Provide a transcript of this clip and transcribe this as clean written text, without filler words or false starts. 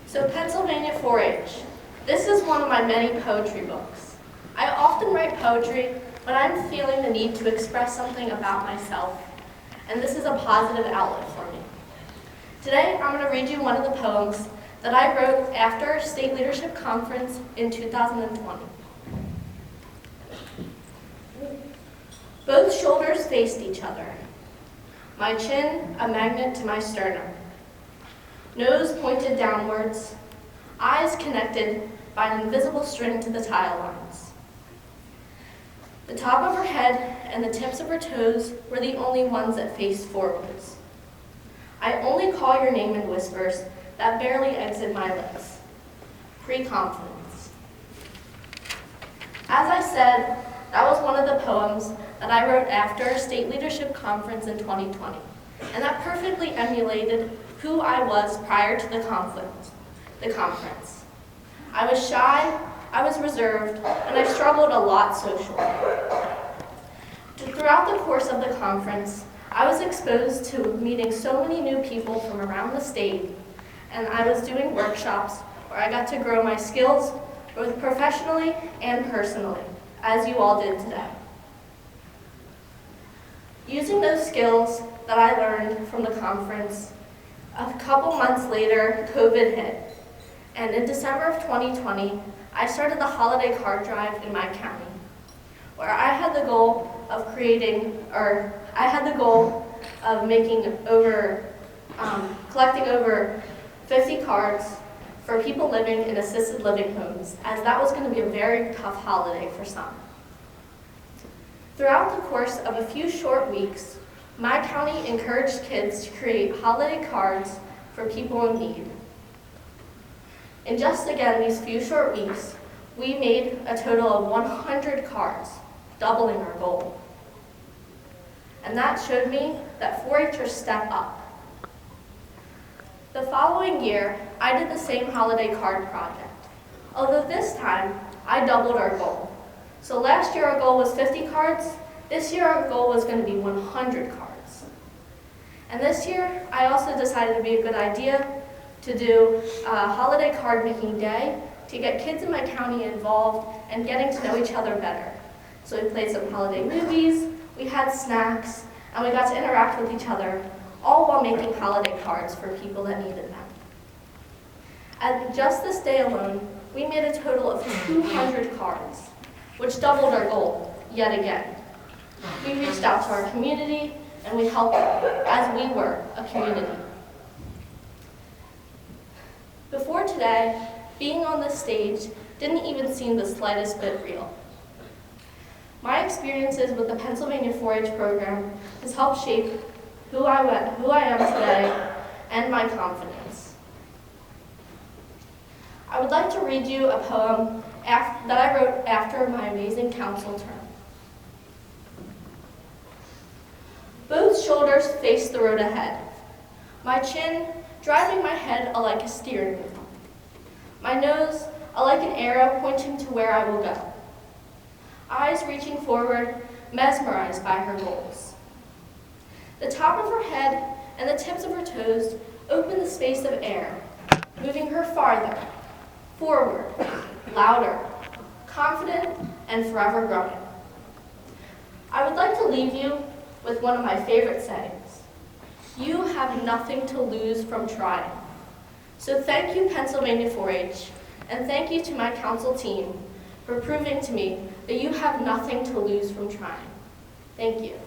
So Pennsylvania 4-H. This is one of my many poetry books. I often write poetry when I'm feeling the need to express something about myself, and this is a positive outlet for me. Today, I'm going to read you one of the poems that I wrote after a state leadership conference in 2020. Both shoulders faced each other. My chin, a magnet to my sternum. Nose pointed downwards, eyes connected by an invisible string to the tile lines. The top of her head and the tips of her toes were the only ones that faced forwards. I only call your name in whispers that barely exit my lips. Pre-confidence. As I said, that was one of the poems that I wrote after a state leadership conference in 2020, and that perfectly emulated who I was prior to the conference. I was shy, I was reserved, and I struggled a lot socially. Throughout the course of the conference, I was exposed to meeting so many new people from around the state, and I was doing workshops where I got to grow my skills both professionally and personally, as you all did today. Using those skills that I learned from the conference, a couple months later, COVID hit. And in December of 2020, I started the holiday card drive in my county, where I had the goal of collecting over 50 cards for people living in assisted living homes, as that was going to be a very tough holiday for some. Throughout the course of a few short weeks, my county encouraged kids to create holiday cards for people in need. In just again these few short weeks, we made a total of 100 cards, doubling our goal. And that showed me that 4-Hers step up. The following year, I did the same holiday card project, although this time I doubled our goal. So last year our goal was 50 cards, this year our goal was going to be 100 cards. And this year, I also decided it would be a good idea to do a holiday card making day to get kids in my county involved and getting to know each other better. So we played some holiday movies, we had snacks, and we got to interact with each other, all while making holiday cards for people that needed them. At just this day alone, we made a total of 200 cards, which doubled our goal yet again. We reached out to our community, and we helped as we were a community. Before today, being on this stage didn't even seem the slightest bit real. My experiences with the Pennsylvania 4-H program has helped shape who I am today and my confidence. I would like to read you a poem that I wrote after my amazing council term. Both shoulders face the road ahead. My chin driving my head like a steering wheel. My nose like an arrow pointing to where I will go. Eyes reaching forward, mesmerized by her goals. The top of her head and the tips of her toes open the space of air, moving her farther, forward, louder, confident, and forever growing. I would like to leave you with one of my favorite sayings. You have nothing to lose from trying. So thank you, Pennsylvania 4-H, and thank you to my council team for proving to me that you have nothing to lose from trying. Thank you.